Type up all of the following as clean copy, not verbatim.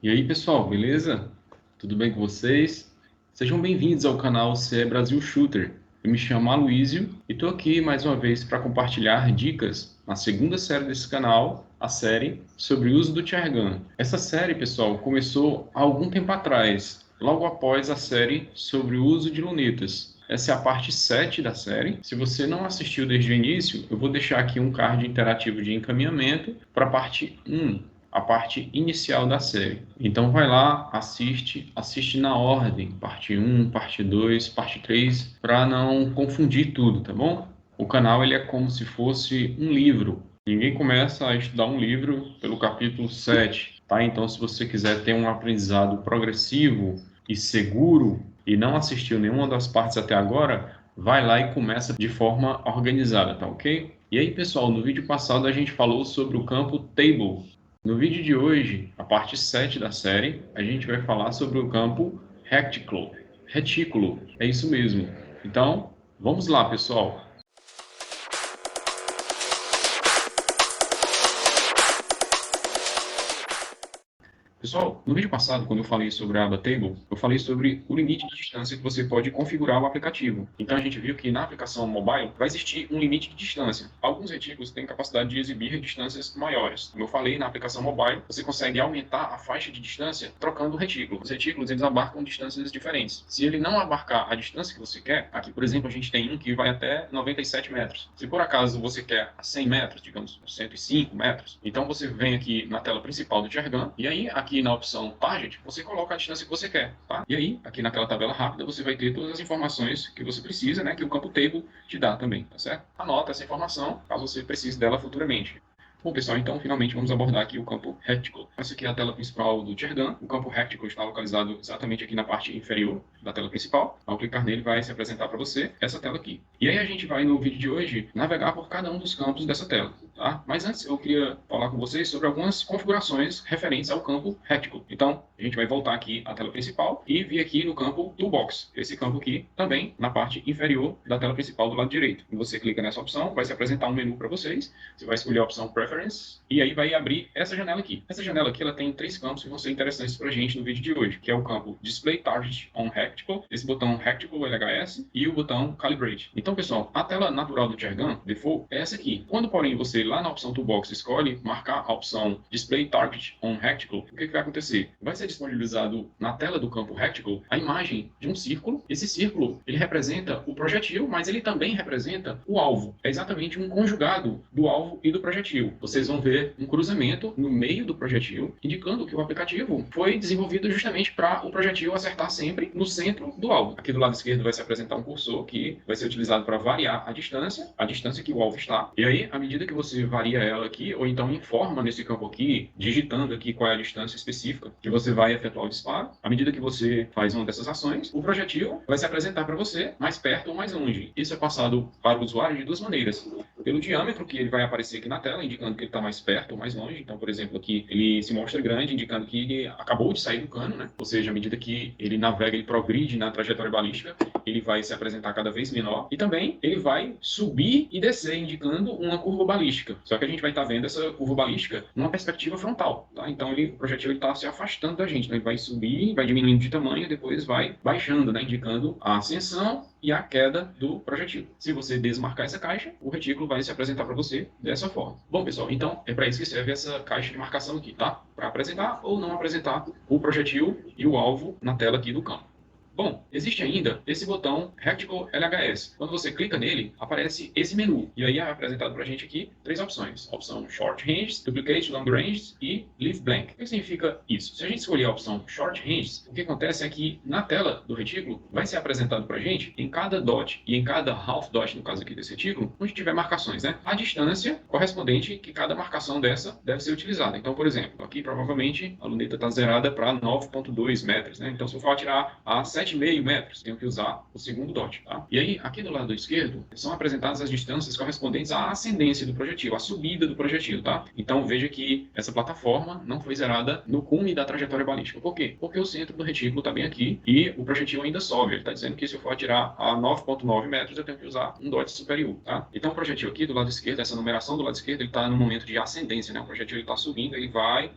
E aí, pessoal, beleza? Tudo bem com vocês? Sejam bem-vindos ao canal CE Brasil Shooter. Eu me chamo Aloysio e estou aqui mais uma vez para compartilhar dicas na segunda série desse canal, a série sobre o uso do Chair Gun. Essa série, pessoal, começou há algum tempo atrás, logo após a série sobre o uso de lunetas. Essa é a parte 7 da série. Se você não assistiu desde o início, eu vou deixar aqui um card interativo de encaminhamento para a parte 1. A parte inicial da série. Então vai lá, assiste na ordem, parte 1, parte 2, parte 3, para não confundir tudo, tá bom? O canal ele é como se fosse um livro. Ninguém começa a estudar um livro pelo capítulo 7, tá? Então se você quiser ter um aprendizado progressivo e seguro e não assistiu nenhuma das partes até agora, vai lá e começa de forma organizada, tá ok? E aí, pessoal, no vídeo passado a gente falou sobre o campo Table. No vídeo de hoje, a parte 7 da série, a gente vai falar sobre o campo retículo. Retículo, é isso mesmo. Então, vamos lá, pessoal. Pessoal, no vídeo passado, quando eu falei sobre a aba Table, eu falei sobre o limite de distância que você pode configurar o aplicativo. Então a gente viu que na aplicação mobile vai existir um limite de distância. Alguns retículos têm capacidade de exibir distâncias maiores. Como eu falei, na aplicação mobile, você consegue aumentar a faixa de distância trocando o retículo. Os retículos, eles abarcam distâncias diferentes. Se ele não abarcar a distância que você quer, aqui, por exemplo, a gente tem um que vai até 97 metros. Se por acaso você quer 100 metros, digamos 105 metros, então você vem aqui na tela principal do Chair Gun, e aí aqui na opção Target, você coloca a distância que você quer, tá? E aí, aqui naquela tabela rápida, você vai ter todas as informações que você precisa, né, que o campo Table te dá também, tá certo? Anota essa informação, caso você precise dela futuramente. Bom, pessoal, então, finalmente, vamos abordar aqui o campo Retículo. Essa aqui é a tela principal do Chair Gun. O campo Retículo está localizado exatamente aqui na parte inferior da tela principal. Ao clicar nele, vai se apresentar para você essa tela aqui. E aí a gente vai, no vídeo de hoje, navegar por cada um dos campos dessa tela, tá? Mas antes, eu queria falar com vocês sobre algumas configurações referentes ao campo Retículo. Então, a gente vai voltar aqui à tela principal e vir aqui no campo Toolbox. Esse campo aqui, também na parte inferior da tela principal do lado direito. E você clica nessa opção, vai se apresentar um menu para vocês. Você vai escolher a opção Preference, e aí vai abrir essa janela aqui. Essa janela aqui, ela tem 3 campos que vão ser interessantes para a gente no vídeo de hoje, que é o campo Display Target on Retículo, esse botão Retículo LHS e o botão Calibrate. Então, pessoal, a tela natural do Chair Gun, default, é essa aqui. Quando, porém, você lá na opção Toolbox escolhe marcar a opção Display Target on Retículo, o que vai acontecer? Vai ser disponibilizado na tela do campo Retículo a imagem de um círculo. Esse círculo, ele representa o projetil, mas ele também representa o alvo. É exatamente um conjugado do alvo e do projetil. Vocês vão ver um cruzamento no meio do projetil, indicando que o aplicativo foi desenvolvido justamente para o projetil acertar sempre no centro do alvo. Aqui do lado esquerdo vai se apresentar um cursor que vai ser utilizado para variar a distância que o alvo está. E aí, à medida que você varia ela aqui, ou então informa nesse campo aqui, digitando aqui qual é a distância específica que você vai efetuar o disparo, à medida que você faz uma dessas ações, o projetil vai se apresentar para você mais perto ou mais longe. Isso é passado para o usuário de duas maneiras. Pelo diâmetro, que ele vai aparecer aqui na tela, indicando que ele está mais perto ou mais longe. Então, por exemplo, aqui ele se mostra grande, indicando que ele acabou de sair do cano, né? Ou seja, à medida que ele navega, ele progride na trajetória balística, ele vai se apresentar cada vez menor. E também ele vai subir e descer, indicando uma curva balística. Só que a gente vai estar vendo essa curva balística numa perspectiva frontal, tá? Então, o projetil está se afastando da gente, né? Ele vai subir, vai diminuindo de tamanho, depois vai baixando, né? Indicando a ascensão e a queda do projetil. Se você desmarcar essa caixa, o retículo vai se apresentar para você dessa forma. Bom, pessoal, então é para isso que serve essa caixa de marcação aqui, tá? Para apresentar ou não apresentar o projetil e o alvo na tela aqui do campo. Bom, existe ainda esse botão Retículo LHS. Quando você clica nele, aparece esse menu. E aí é apresentado para a gente aqui 3 opções. A opção Short Range, Duplicate Long Range e Leave Blank. O que significa isso? Se a gente escolher a opção Short Range, o que acontece é que na tela do retículo vai ser apresentado para a gente, em cada dot e em cada half dot, no caso aqui desse retículo, onde tiver marcações, né? A distância correspondente que cada marcação dessa deve ser utilizada. Então, por exemplo, aqui provavelmente a luneta está zerada para 9,2 metros, né? Então, se eu for atirar a 7,5 metros, tenho que usar o segundo dot, tá? E aí, aqui do lado esquerdo, são apresentadas as distâncias correspondentes à ascendência do projetil, à subida do projetil, tá? Então, veja que essa plataforma não foi zerada no cume da trajetória balística. Por quê? Porque o centro do retículo está bem aqui e o projetil ainda sobe. Ele está dizendo que se eu for atirar a 9,9 metros, eu tenho que usar um dot superior, tá? Então, o projetil aqui do lado esquerdo, essa numeração do lado esquerdo, ele está no momento de ascendência, né? O projetil está subindo, ele vai,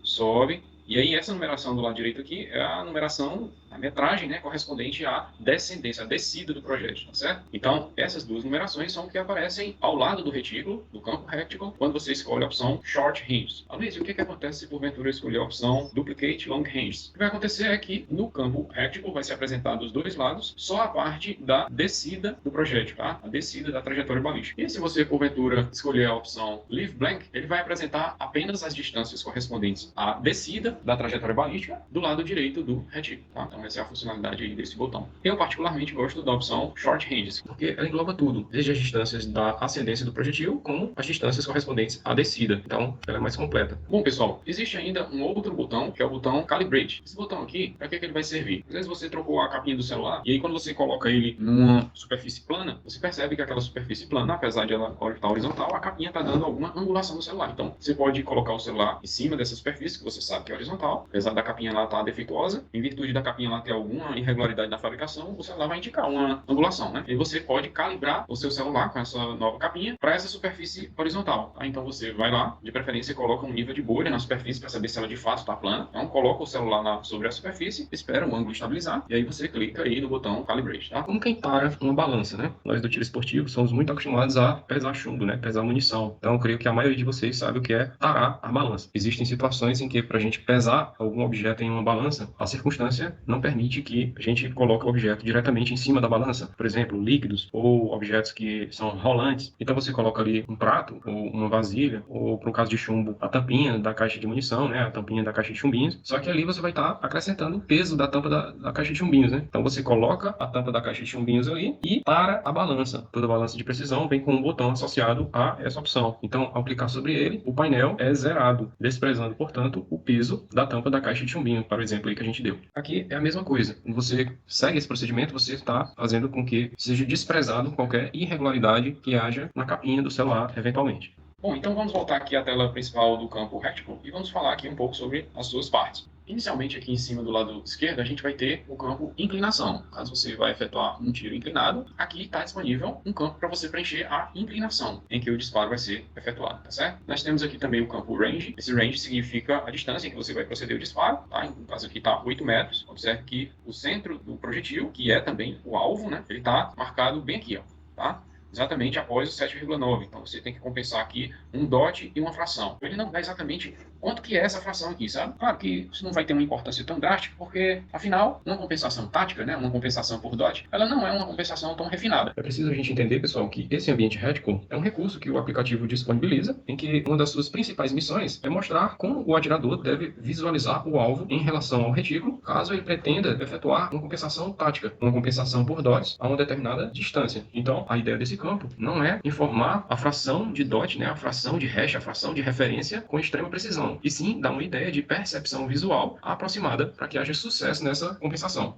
sobe, E aí essa numeração do lado direito aqui é a numeração, a metragem, né, correspondente à descendência, à descida do projétil, tá certo? Então, essas duas numerações são o que aparecem ao lado do retículo, do campo reticle, quando você escolhe a opção Short Range. Luiz, e o que acontece se porventura eu escolher a opção Duplicate Long Range? O que vai acontecer é que no campo reticle vai ser apresentado dos dois lados só a parte da descida do projétil, tá? A descida da trajetória balística. E se você porventura escolher a opção Leave Blank, ele vai apresentar apenas as distâncias correspondentes à descida da trajetória balística do lado direito do retículo, tá? Então essa é a funcionalidade aí desse botão. Eu particularmente gosto da opção Short Ranges, porque ela engloba tudo, desde as distâncias da ascendência do projetil, como as distâncias correspondentes à descida. Então, ela é mais completa. Bom, pessoal, existe ainda um outro botão, que é o botão Calibrate. Esse botão aqui, para que ele vai servir? Às vezes você trocou a capinha do celular, e aí quando você coloca ele numa superfície plana, você percebe que aquela superfície plana, apesar de ela estar horizontal, a capinha está dando alguma angulação no celular. Então, você pode colocar o celular em cima dessa superfície, que você sabe que é horizontal, apesar da capinha lá estar defeituosa, em virtude da capinha lá ter alguma irregularidade na fabricação, o celular vai indicar uma angulação, né? E você pode calibrar o seu celular com essa nova capinha para essa superfície horizontal, tá? Então você vai lá, de preferência coloca um nível de bolha na superfície para saber se ela de fato está plana. Então coloca o celular sobre a superfície, espera o ângulo estabilizar e aí você clica aí no botão Calibrate, tá? Como quem para uma balança, né? Nós do tiro esportivo somos muito acostumados a pesar chumbo, né? Pesar munição. Então eu creio que a maioria de vocês sabe o que é tarar a balança. Existem situações em que para a gente pesar algum objeto em uma balança, a circunstância não permite que a gente coloque o objeto diretamente em cima da balança. Por exemplo, líquidos ou objetos que são rolantes. Então você coloca ali um prato ou uma vasilha, ou para o caso de chumbo, a tampinha da caixa de munição, né? A tampinha da caixa de chumbinhos. Só que ali você vai estar acrescentando o peso da tampa da caixa de chumbinhos, né? Então você coloca a tampa da caixa de chumbinhos ali e para a balança. Toda balança de precisão vem com um botão associado a essa opção. Então, ao clicar sobre ele, o painel é zerado, desprezando, portanto, o peso da tampa da caixa de chumbinho, para o exemplo aí que a gente deu. Aqui é a mesma coisa. Quando você segue esse procedimento, você está fazendo com que seja desprezado qualquer irregularidade que haja na capinha do celular, eventualmente. Bom, então vamos voltar aqui à tela principal do campo reticle e vamos falar aqui um pouco sobre as suas partes. Inicialmente, aqui em cima do lado esquerdo, a gente vai ter o campo inclinação. Caso você vai efetuar um tiro inclinado, aqui está disponível um campo para você preencher a inclinação em que o disparo vai ser efetuado, tá certo? Nós temos aqui também o campo range. Esse range significa a distância em que você vai proceder o disparo, tá? No caso aqui está 8 metros. Observe que o centro do projetil, que é também o alvo, né? Ele está marcado bem aqui, ó, tá? Exatamente após o 7,9. Então você tem que compensar aqui um dot e uma fração. Ele não dá exatamente quanto que é essa fração aqui, sabe? Claro que isso não vai ter uma importância tão drástica, porque, afinal, uma compensação tática, né, uma compensação por dot, ela não é uma compensação tão refinada. É preciso a gente entender, pessoal, que esse ambiente reticle é um recurso que o aplicativo disponibiliza, em que uma das suas principais missões é mostrar como o atirador deve visualizar o alvo em relação ao retículo, caso ele pretenda efetuar uma compensação tática, uma compensação por dots a uma determinada distância. Então, a ideia desse campo não é informar a fração de dot, né, a fração de hash, a fração de referência com extrema precisão, e sim dar uma ideia de percepção visual aproximada para que haja sucesso nessa compensação.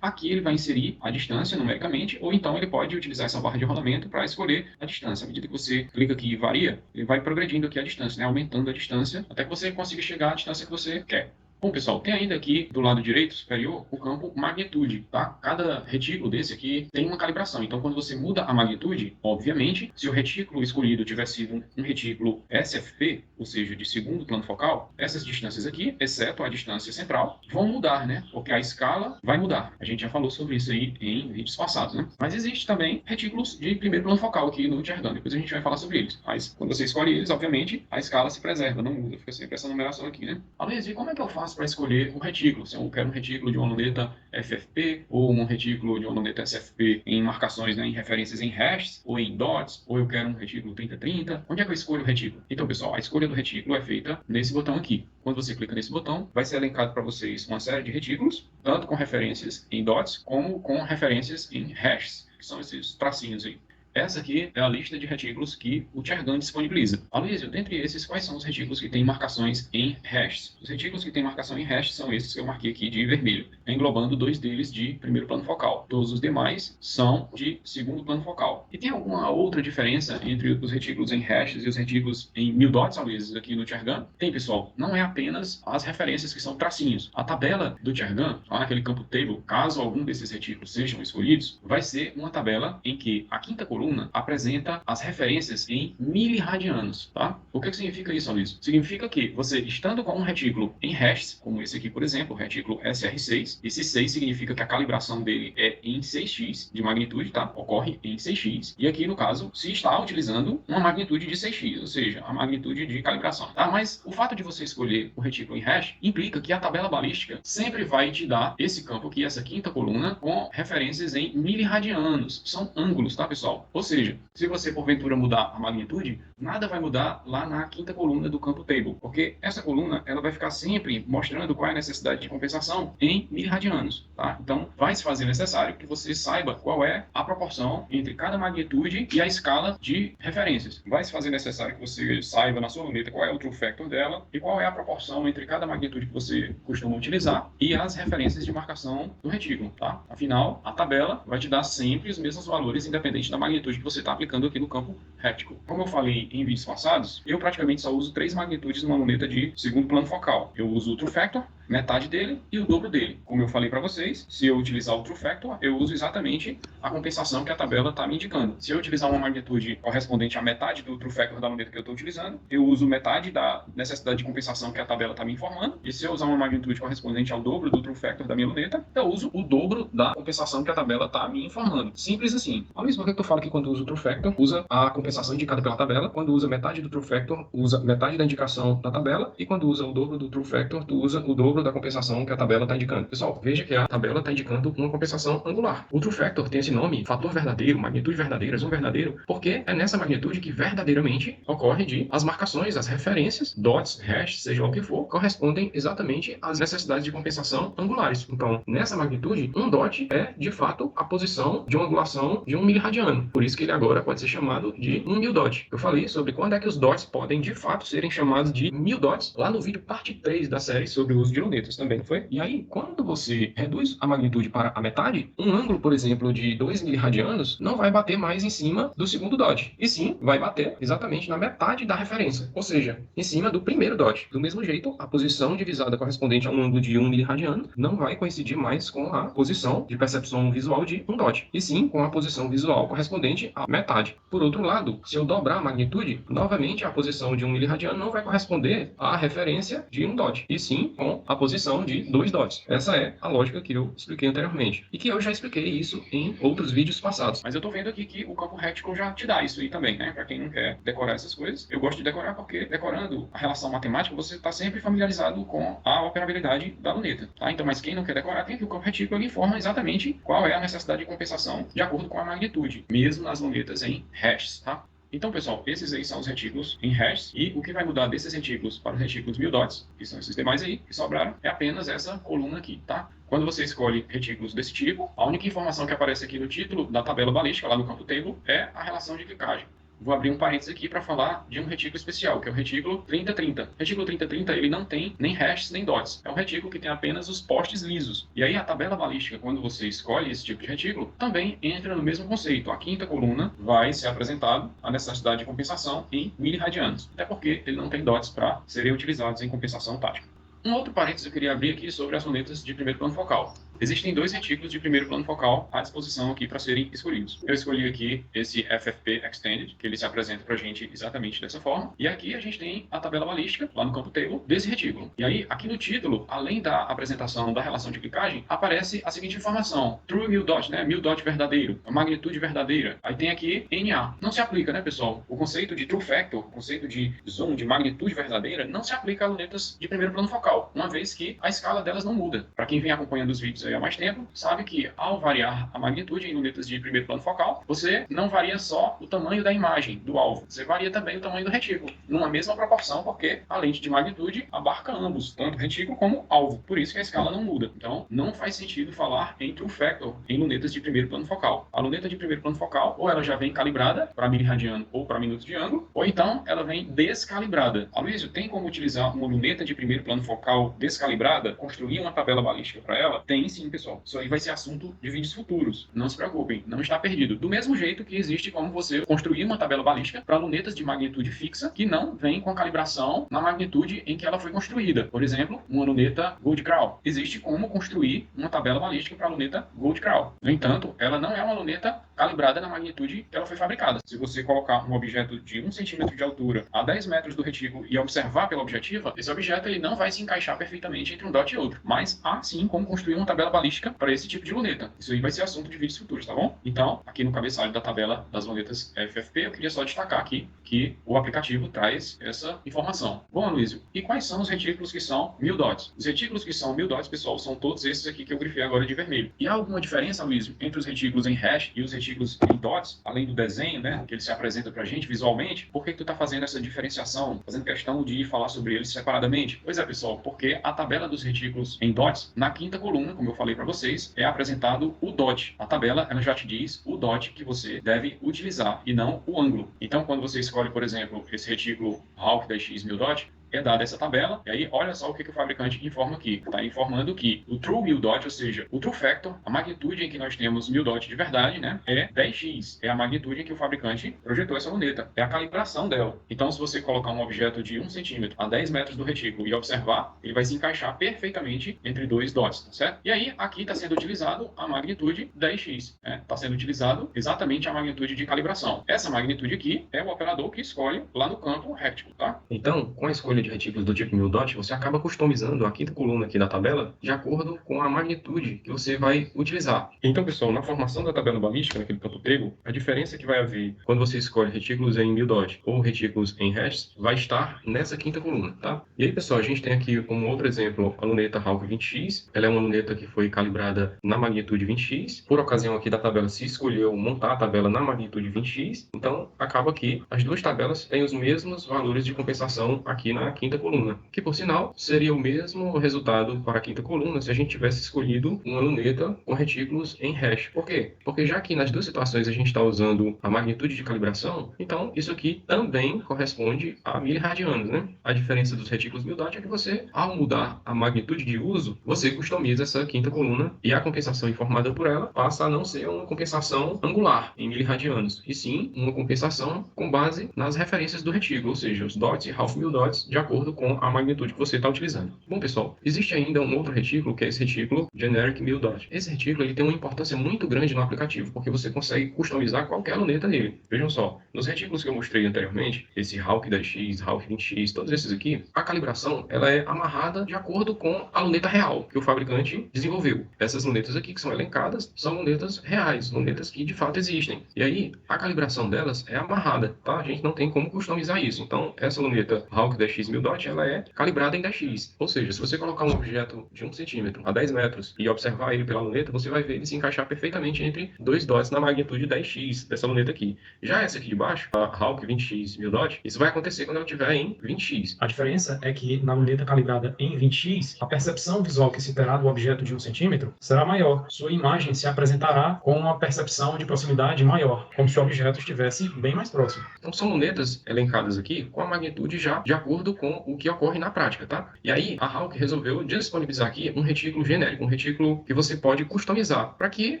Aqui ele vai inserir a distância numericamente, ou então ele pode utilizar essa barra de rolamento para escolher a distância. À medida que você clica aqui e varia, ele vai progredindo aqui a distância, né, aumentando a distância, até que você consiga chegar à distância que você quer. Bom, pessoal, tem ainda aqui do lado direito superior o campo magnitude, tá? Cada retículo desse aqui tem uma calibração. Então, quando você muda a magnitude, obviamente, se o retículo escolhido tiver sido um retículo SFP, ou seja, de segundo plano focal, essas distâncias aqui, exceto a distância central, vão mudar, né? Porque a escala vai mudar. A gente já falou sobre isso aí em vídeos passados, né? Mas existe também retículos de primeiro plano focal aqui no Jargon. Depois a gente vai falar sobre eles. Mas quando você escolhe eles, obviamente, a escala se preserva, não muda. Fica sempre essa numeração aqui, né? Aliás, e como é que eu faço para escolher um retículo? Se eu quero um retículo de uma luneta FFP ou um retículo de uma luneta SFP em marcações, né, em referências em hashes ou em dots, ou eu quero um retículo 3030, onde é que eu escolho o retículo? Então, pessoal, a escolha do retículo é feita nesse botão aqui. Quando você clica nesse botão, vai ser elencado para vocês uma série de retículos, tanto com referências em dots como com referências em hashes, que são esses tracinhos aí. Essa aqui é a lista de retículos que o Jargon disponibiliza. Aloysio, dentre esses, quais são os retículos que têm marcações em hashes? Os retículos que têm marcação em hash são esses que eu marquei aqui de vermelho. englobando 2 deles de primeiro plano focal. Todos os demais são de segundo plano focal. E tem alguma outra diferença entre os retículos em hashes e os retículos em 1000 dots, às vezes, aqui no Tchergan? Tem, pessoal. Não é apenas as referências que são tracinhos. A tabela do Tchergan, lá naquele campo table, caso algum desses retículos sejam escolhidos, vai ser uma tabela em que a quinta coluna apresenta as referências em miliradianos, tá? O que significa isso, Aloysio? Significa que você, estando com um retículo em hashes, como esse aqui, por exemplo, o retículo SR6, esse 6 significa que a calibração dele é em 6x de magnitude, tá? Ocorre em 6x. E aqui, no caso, se está utilizando uma magnitude de 6x, ou seja, a magnitude de calibração, tá? Mas o fato de você escolher o retículo em hash implica que a tabela balística sempre vai te dar esse campo aqui, essa quinta coluna, com referências em miliradianos. São ângulos, tá, pessoal? Ou seja, se você porventura mudar a magnitude, nada vai mudar lá na quinta coluna do campo table, porque essa coluna ela vai ficar sempre mostrando qual é a necessidade de compensação em miliradianos, tá? Então, vai se fazer necessário que você saiba qual é a proporção entre cada magnitude e a escala de referências. Vai se fazer necessário que você saiba na sua luneta qual é o true factor dela e qual é a proporção entre cada magnitude que você costuma utilizar e as referências de marcação do retículo, tá? Afinal, a tabela vai te dar sempre os mesmos valores, independente da magnitude que você está aplicando aqui no campo reticle. Como eu falei em vídeos passados, eu praticamente só uso 3 magnitudes numa luneta de segundo plano focal. Eu uso o true factor, metade dele e o dobro dele. Como eu falei para vocês, se eu utilizar o true factor, eu uso exatamente a compensação que a tabela está me indicando. Se eu utilizar uma magnitude correspondente à metade do true factor da luneta que eu estou utilizando, eu uso metade da necessidade de compensação que a tabela está me informando. E se eu usar uma magnitude correspondente ao dobro do true factor da minha luneta, eu uso o dobro da compensação que a tabela está me informando. Simples assim. Ao mesmo tempo que eu falo que quando usa o true factor, usa a compensação indicada pela tabela. Quando usa metade do true factor, usa metade da indicação da tabela. E quando usa o dobro do true factor, tu usa o dobro da compensação que a tabela está indicando. Pessoal, veja que a tabela está indicando uma compensação angular. O true factor tem esse nome, fator verdadeiro, magnitude verdadeira, zoom verdadeiro, porque é nessa magnitude que verdadeiramente ocorre de as marcações, as referências, dots, hash, seja lá o que for, correspondem exatamente às necessidades de compensação angulares. Então, nessa magnitude, um dot é, de fato, a posição de uma angulação de 1 miliradiano. Por isso que ele agora pode ser chamado de 1000 dot. Eu falei sobre quando é que os dots podem, de fato, serem chamados de 1000 dots lá no vídeo parte 3 da série sobre o uso de lunetas também, não foi? E aí, quando você reduz a magnitude para a metade, um ângulo, por exemplo, de 2 miliradianos não vai bater mais em cima do segundo dot, e sim vai bater exatamente na metade da referência, ou seja, em cima do primeiro dot. Do mesmo jeito, a posição divisada correspondente a um ângulo de 1 miliradiano não vai coincidir mais com a posição de percepção visual de um dot, e sim com a posição visual correspondente à metade. Por outro lado, se eu dobrar a magnitude, novamente a posição de 1 miliradiano não vai corresponder à referência de um dot, e sim com a posição de 2 dots. Essa é a lógica que eu expliquei anteriormente, e que eu já expliquei isso em outros vídeos passados. Mas eu tô vendo aqui que o campo reticle já te dá isso aí também, né? Para quem não quer decorar essas coisas, eu gosto de decorar porque decorando a relação matemática, você está sempre familiarizado com a operabilidade da luneta, tá? Então, mas quem não quer decorar, tem aqui o campo retículo que informa exatamente qual é a necessidade de compensação de acordo com a magnitude, mesmo nas lunetas em hashes, tá? Então, pessoal, esses aí são os retículos em hashes, e o que vai mudar desses retículos para os retículos 1000 dots, que são esses demais aí, que sobraram, é apenas essa coluna aqui, tá? Quando você escolhe retículos desse tipo, a única informação que aparece aqui no título da tabela balística, lá no campo table, é a relação de clicagem. Vou abrir um parênteses aqui para falar de um retículo especial, que é o retículo 3030. O retículo 3030 ele não tem nem hashes nem dots. É um retículo que tem apenas os postes lisos. E aí a tabela balística, quando você escolhe esse tipo de retículo, também entra no mesmo conceito. A quinta coluna vai ser apresentado a necessidade de compensação em miliradianos. Até porque ele não tem dots para serem utilizados em compensação tática. Um outro parênteses eu queria abrir aqui sobre as lunetas de primeiro plano focal. Existem 2 retículos de primeiro plano focal à disposição aqui para serem escolhidos. Eu escolhi aqui esse FFP Extended, que ele se apresenta para a gente exatamente dessa forma. E aqui a gente tem a tabela balística, lá no campo table, desse retículo. E aí, aqui no título, além da apresentação da relação de clicagem, aparece a seguinte informação. True 1000 dot, né? 1000 dot verdadeiro. A magnitude verdadeira. Aí tem aqui NA. Não se aplica, né, pessoal? O conceito de true factor, o conceito de zoom, de magnitude verdadeira, não se aplica a lunetas de primeiro plano focal, uma vez que a escala delas não muda. Para quem vem acompanhando os vídeos aí há mais tempo, sabe que ao variar a magnitude em lunetas de primeiro plano focal, você não varia só o tamanho da imagem do alvo, você varia também o tamanho do retículo, numa mesma proporção, porque a lente de magnitude abarca ambos, tanto retículo como alvo. Por isso que a escala não muda. Então, não faz sentido falar em true factor em lunetas de primeiro plano focal. A luneta de primeiro plano focal, ou ela já vem calibrada para miliradiano ou para minuto de ângulo, ou então ela vem descalibrada. Aloysio, tem como utilizar uma luneta de primeiro plano focal descalibrada, construir uma tabela balística para ela? Tem sim, pessoal. Isso aí vai ser assunto de vídeos futuros. Não se preocupem, não está perdido. Do mesmo jeito que existe como você construir uma tabela balística para lunetas de magnitude fixa que não vem com a calibração na magnitude em que ela foi construída. Por exemplo, uma luneta Gold Crawl. Existe como construir uma tabela balística para a luneta Gold Crawl. No entanto, ela não é uma luneta calibrada na magnitude que ela foi fabricada. Se você colocar um objeto de 1 centímetro de altura a 10 metros do retículo e observar pela objetiva, esse objeto ele não vai se encaixar perfeitamente entre um dot e outro. Mas há sim como construir uma tabela balística para esse tipo de luneta. Isso aí vai ser assunto de vídeos futuros, tá bom? Então, aqui no cabeçalho da tabela das lunetas FFP, eu queria só destacar aqui que o aplicativo traz essa informação. Bom, Aloysio, e quais são os retículos que são 1000 dots? Os retículos que são 1000 dots, pessoal, são todos esses aqui que eu grifei agora de vermelho. E há alguma diferença, Aloysio, entre os retículos em hash e os retículos em dots, além do desenho, né, que ele se apresenta para a gente visualmente? Por que tu está fazendo essa diferenciação, fazendo questão de falar sobre eles separadamente? Pois é, pessoal, porque a tabela dos retículos em dots, na quinta coluna, como eu falei para vocês, é apresentado o dot. A tabela, ela já te diz o dot que você deve utilizar e não o ângulo. Então, quando você escolhe, por exemplo, esse retículo Hawk 10x 1000 dot, é dada essa tabela, e aí olha só o que o fabricante informa aqui. Está informando que o true 1000 dot, ou seja, o true factor, a magnitude em que nós temos 1000 dot de verdade, né, é 10x. É a magnitude em que o fabricante projetou essa luneta. É a calibração dela. Então, se você colocar um objeto de 1 centímetro a 10 metros do retículo e observar, ele vai se encaixar perfeitamente entre dois dots, tá certo? E aí, aqui está sendo utilizado a magnitude 10x. Está sendo utilizado exatamente a magnitude de calibração. Essa magnitude aqui é o operador que escolhe lá no campo recticle, tá? Então, com a escolha de retículos do tipo 1000 dot, você acaba customizando a quinta coluna aqui da tabela de acordo com a magnitude que você vai utilizar. Então, pessoal, na formação da tabela balística, naquele campo table, a diferença que vai haver quando você escolhe retículos em 1000 dot ou retículos em hashes vai estar nessa quinta coluna, tá? E aí, pessoal, a gente tem aqui como outro exemplo a luneta Hawk 20x. Ela é uma luneta que foi calibrada na magnitude 20x. Por ocasião aqui da tabela, se escolheu montar a tabela na magnitude 20x. Então, acaba que as duas tabelas têm os mesmos valores de compensação aqui na quinta coluna, que por sinal seria o mesmo resultado para a quinta coluna se a gente tivesse escolhido uma luneta com retículos em hash. Por quê? Porque já que nas duas situações a gente está usando a magnitude de calibração, então isso aqui também corresponde a miliradianos, né? A diferença dos retículos 1000 dot é que você, ao mudar a magnitude de uso, você customiza essa quinta coluna e a compensação informada por ela passa a não ser uma compensação angular em miliradianos, e sim uma compensação com base nas referências do retículo, ou seja, os dots e half 1000 dots de acordo com a magnitude que você está utilizando. Bom, pessoal, existe ainda um outro retículo, que é esse retículo Generic 1000 dot. Esse retículo ele tem uma importância muito grande no aplicativo, porque você consegue customizar qualquer luneta nele. Vejam só, nos retículos que eu mostrei anteriormente, esse Hawk 10x, Hawk 20x, todos esses aqui, a calibração ela é amarrada de acordo com a luneta real que o fabricante desenvolveu. Essas lunetas aqui que são elencadas são lunetas reais, lunetas que de fato existem. E aí, a calibração delas é amarrada, tá? A gente não tem como customizar isso. Então, essa luneta Hawk 10x 1000 dot, ela é calibrada em 10x. Ou seja, se você colocar um objeto de 1 centímetro a 10 metros e observar ele pela luneta, você vai ver ele se encaixar perfeitamente entre dois dots na magnitude 10x dessa luneta aqui. Já essa aqui de baixo, a Hawk 20x 1000 dot, isso vai acontecer quando ela estiver em 20x. A diferença é que na luneta calibrada em 20x, a percepção visual que se terá do objeto de 1 centímetro será maior. Sua imagem se apresentará com uma percepção de proximidade maior, como se o objeto estivesse bem mais próximo. Então são lunetas elencadas aqui com a magnitude já de acordo com o que ocorre na prática, tá? E aí a Hawk resolveu disponibilizar aqui um retículo genérico, um retículo que você pode customizar, para que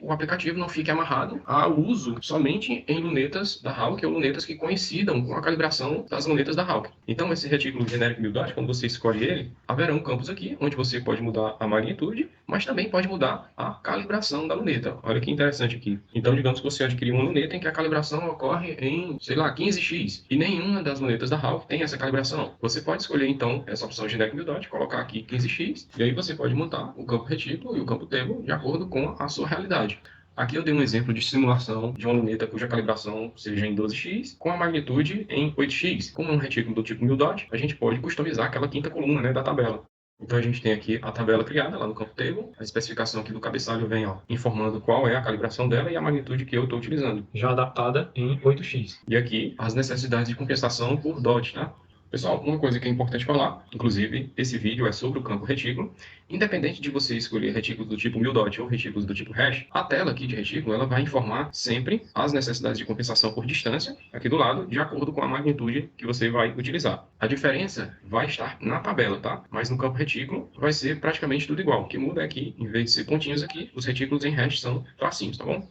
o aplicativo não fique amarrado ao uso somente em lunetas da Hawk ou lunetas que coincidam com a calibração das lunetas da Hawk. Então esse retículo genérico 1000 dot, quando você escolhe ele, haverão campos aqui onde você pode mudar a magnitude, mas também pode mudar a calibração da luneta. Olha que interessante aqui. Então digamos que você adquiriu uma luneta em que a calibração ocorre em, sei lá, 15x, e nenhuma das lunetas da Hawk tem essa calibração. Você pode escolher então essa opção genérico 1000 dot, colocar aqui 15x, e aí você pode montar o campo retículo e o campo table de acordo com a sua realidade. Aqui eu dei um exemplo de simulação de uma luneta cuja calibração seja em 12x, com a magnitude em 8x. Como é um retículo do tipo 1000 dot, a gente pode customizar aquela quinta coluna, né, da tabela. Então a gente tem aqui a tabela criada lá no campo table, a especificação aqui do cabeçalho vem informando qual é a calibração dela e a magnitude que eu estou utilizando. Já adaptada em 8x. E aqui as necessidades de compensação por dot, tá? Pessoal, uma coisa que é importante falar, inclusive esse vídeo é sobre o campo retículo. Independente de você escolher retículos do tipo 1000 dot ou retículos do tipo hash, a tela aqui de retículo ela vai informar sempre as necessidades de compensação por distância aqui do lado, de acordo com a magnitude que você vai utilizar. A diferença vai estar na tabela, tá? Mas no campo retículo vai ser praticamente tudo igual. O que muda é que, em vez de ser pontinhos aqui, os retículos em hash são tracinhos, tá bom?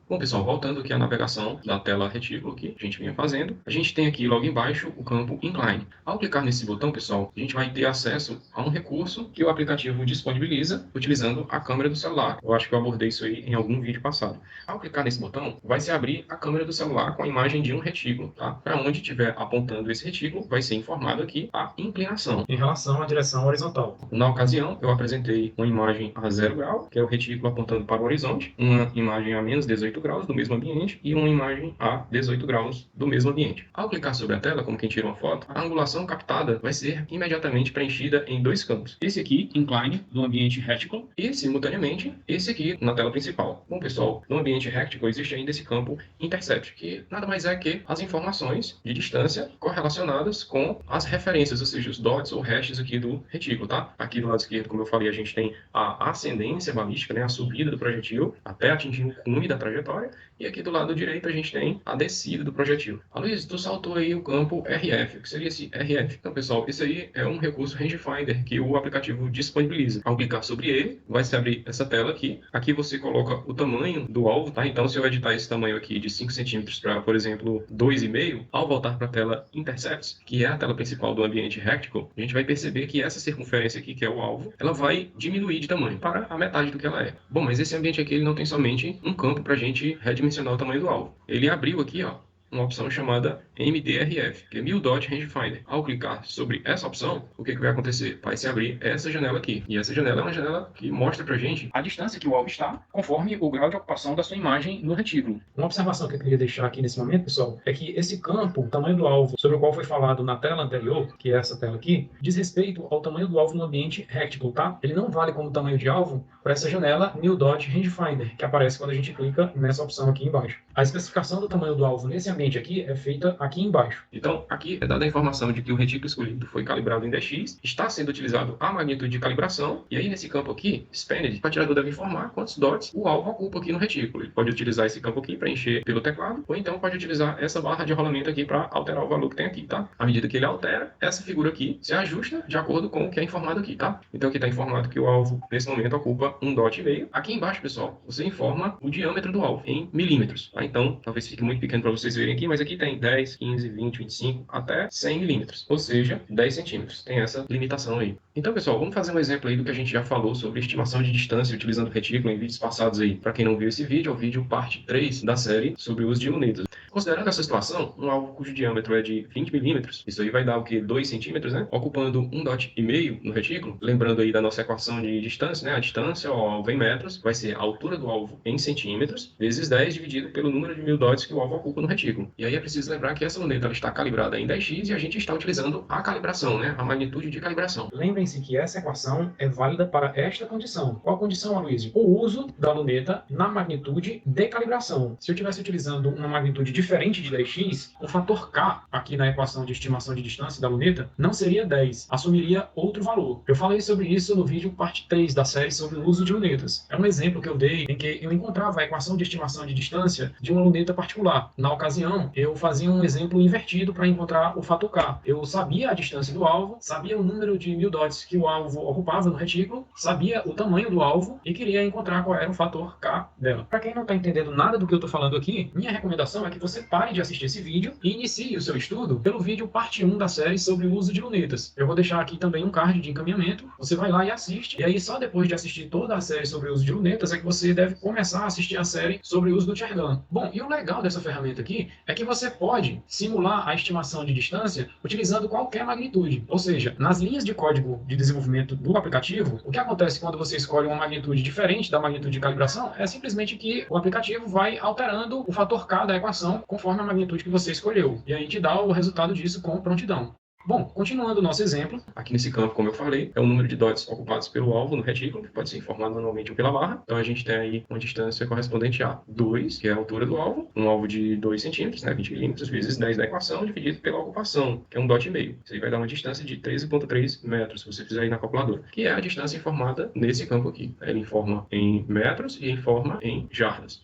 Bom, pessoal, voltando aqui à navegação da tela retículo que a gente vinha fazendo, a gente tem aqui logo embaixo o campo Incline. Ao clicar nesse botão, pessoal, a gente vai ter acesso a um recurso que o aplicativo disponibiliza utilizando a câmera do celular. Eu acho que eu abordei isso aí em algum vídeo passado. Ao clicar nesse botão, vai se abrir a câmera do celular com a imagem de um retículo, tá? Para onde estiver apontando esse retículo, vai ser informado aqui a inclinação. Em relação à direção horizontal. Na ocasião, eu apresentei uma imagem a 0 grau, que é o retículo apontando para o horizonte, uma imagem a menos 18 graus do mesmo ambiente e uma imagem a 18 graus do mesmo ambiente. Ao clicar sobre a tela, como quem tira uma foto, a angulação captada vai ser imediatamente preenchida em dois campos. Esse aqui, incline, do ambiente reticle, e, simultaneamente, esse aqui na tela principal. Bom, pessoal, no ambiente reticle existe ainda esse campo intercept, que nada mais é que as informações de distância correlacionadas com as referências, ou seja, os dots ou hashes aqui do retículo, tá? Aqui do lado esquerdo, como eu falei, a gente tem a ascendência balística, né, a subida do projetil até atingir o cume da trajetória, e aqui do lado direito a gente tem a descida do projetil. Luiz, tu saltou aí o campo RF. O que seria esse RF? Então, pessoal, esse aí é um recurso rangefinder que o aplicativo disponibiliza. Ao clicar sobre ele, vai se abrir essa tela aqui. Aqui você coloca o tamanho do alvo, tá? Então, se eu editar esse tamanho aqui de 5 centímetros para, por exemplo, 2,5, ao voltar para a tela Intercepts, que é a tela principal do ambiente reticle, a gente vai perceber que essa circunferência aqui, que é o alvo, ela vai diminuir de tamanho para a metade do que ela é. Bom, mas esse ambiente aqui ele não tem somente um campo para a gente redimensionar o tamanho do alvo. Ele abriu aqui, ó, uma opção chamada MDRF, que é 1000 dot rangefinder. Ao clicar sobre essa opção, o que vai acontecer? Vai se abrir essa janela aqui. E essa janela é uma janela que mostra pra gente a distância que o alvo está, conforme o grau de ocupação da sua imagem no retículo. Uma observação que eu queria deixar aqui nesse momento, pessoal, é que esse campo, o tamanho do alvo, sobre o qual foi falado na tela anterior, que é essa tela aqui, diz respeito ao tamanho do alvo no ambiente reticle, tá? Ele não vale como tamanho de alvo para essa janela 1000 dot rangefinder, que aparece quando a gente clica nessa opção aqui embaixo. A especificação do tamanho do alvo nesse ambiente aqui é feita aqui embaixo. Então, aqui é dada a informação de que o retículo escolhido foi calibrado em DX, está sendo utilizado a magnitude de calibração, e aí nesse campo aqui, Expanded, o atirador deve informar quantos dots o alvo ocupa aqui no retículo. Ele pode utilizar esse campo aqui para encher pelo teclado, ou então pode utilizar essa barra de rolamento aqui para alterar o valor que tem aqui, tá? À medida que ele altera, essa figura aqui se ajusta de acordo com o que é informado aqui, tá? Então aqui está informado que o alvo, nesse momento, ocupa 1,5 dot. Aqui embaixo, pessoal, você informa o diâmetro do alvo em milímetros, tá? Então, talvez fique muito pequeno para vocês verem aqui, mas aqui tem 10, 15, 20, 25, até 100 milímetros, ou seja, 10 centímetros. Tem essa limitação aí. Então, pessoal, vamos fazer um exemplo aí do que a gente já falou sobre estimação de distância utilizando retículo em vídeos passados aí. Para quem não viu esse vídeo, é o vídeo parte 3 da série sobre o uso de lunetas. Considerando essa situação, um alvo cujo diâmetro é de 20 milímetros, isso aí vai dar o que? 2 centímetros, né? Ocupando 1,5 dot no retículo, lembrando aí da nossa equação de distância, né? A distância ao alvo em metros vai ser a altura do alvo em centímetros, vezes 10 dividido pelo número de 1000 dots que o alvo ocupa no retículo. E aí é preciso lembrar que essa luneta ela está calibrada em 10x e a gente está utilizando a calibração, né? A magnitude de calibração. Lembrem-se que essa equação é válida para esta condição. Qual condição, Aloysio? O uso da luneta na magnitude de calibração. Se eu estivesse utilizando uma magnitude diferente de 10x, o fator K, aqui na equação de estimação de distância da luneta, não seria 10, assumiria outro valor. Eu falei sobre isso no vídeo parte 3 da série sobre o uso de lunetas. É um exemplo que eu dei em que eu encontrava a equação de estimação de distância de uma luneta particular. Na ocasião, eu fazia um exemplo invertido para encontrar o fator K. Eu sabia a distância do alvo, sabia o número de 1000 dots que o alvo ocupava no retículo, sabia o tamanho do alvo e queria encontrar qual era o fator K dela. Para quem não está entendendo nada do que eu estou falando aqui, minha recomendação é que você pare de assistir esse vídeo e inicie o seu estudo pelo vídeo parte 1 da série sobre o uso de lunetas. Eu vou deixar aqui também um card de encaminhamento, você vai lá e assiste, e aí só depois de assistir toda a série sobre o uso de lunetas é que você deve começar a assistir a série sobre o uso do Chair-Gun. Bom, e o legal dessa ferramenta aqui é que você pode simular a estimação de distância utilizando qualquer magnitude, ou seja, nas linhas de código de desenvolvimento do aplicativo, o que acontece quando você escolhe uma magnitude diferente da magnitude de calibração é simplesmente que o aplicativo vai alterando o fator K da equação conforme a magnitude que você escolheu, e aí te dá o resultado disso com prontidão. Bom, continuando o nosso exemplo, aqui nesse campo, como eu falei, é o número de dots ocupados pelo alvo no retículo, que pode ser informado manualmente ou pela barra. Então a gente tem aí uma distância correspondente a 2, que é a altura do alvo, um alvo de 2 centímetros, né, 20 milímetros, vezes 10 da equação, dividido pela ocupação, que é um dot e meio. Isso aí vai dar uma distância de 13,3 metros, se você fizer aí na calculadora, que é a distância informada nesse campo aqui. Ele informa em metros e informa em jardas.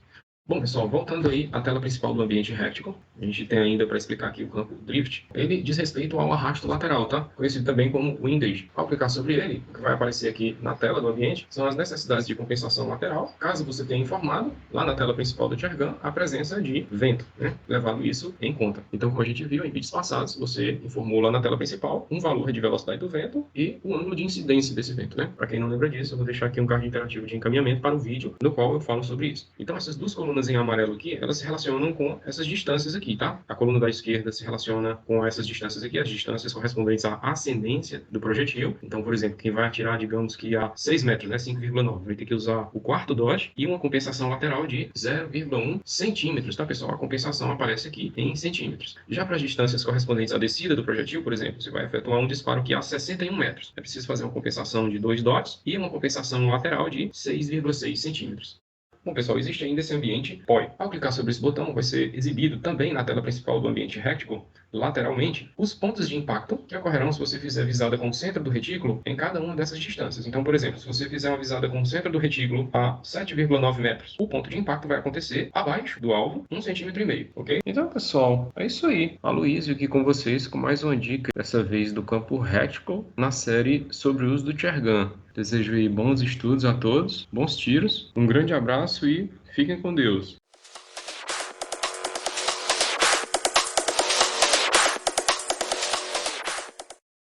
Bom, pessoal, voltando aí à tela principal do ambiente Rectical, a gente tem ainda para explicar aqui o campo Drift. Ele diz respeito ao arrasto lateral, tá? Conhecido também como Windage. Ao clicar sobre ele, o que vai aparecer aqui na tela do ambiente são as necessidades de compensação lateral, caso você tenha informado, lá na tela principal do Tchergan, a presença de vento, né? Levado isso em conta. Então, como a gente viu em vídeos passados, você informou lá na tela principal um valor de velocidade do vento e o ângulo de incidência desse vento, né? Para quem não lembra disso, eu vou deixar aqui um card interativo de encaminhamento para o vídeo, no qual eu falo sobre isso. Então, essas duas colunas em amarelo aqui, elas se relacionam com essas distâncias aqui, tá? A coluna da esquerda se relaciona com essas distâncias aqui, as distâncias correspondentes à ascendência do projetil. Então, por exemplo, quem vai atirar, digamos que a 6 metros, né, 5,9, vai ter que usar o quarto dot e uma compensação lateral de 0,1 centímetros, tá, pessoal? A compensação aparece aqui em centímetros. Já para as distâncias correspondentes à descida do projetil, por exemplo, você vai efetuar um disparo aqui a 61 metros. É preciso fazer uma compensação de 2 dots e uma compensação lateral de 6,6 centímetros. Bom, pessoal, existe ainda esse ambiente POI. Ao clicar sobre esse botão, vai ser exibido também na tela principal do ambiente Rectical, lateralmente, os pontos de impacto que ocorrerão se você fizer visada com o centro do retículo em cada uma dessas distâncias. Então, por exemplo, se você fizer uma visada com o centro do retículo a 7,9 metros, o ponto de impacto vai acontecer abaixo do alvo, 1,5 cm, ok? Então, pessoal, é isso aí. Aloysio aqui com vocês com mais uma dica, dessa vez do campo Rectical, na série sobre o uso do Tchergan. Desejo aí bons estudos a todos, bons tiros, um grande abraço e fiquem com Deus.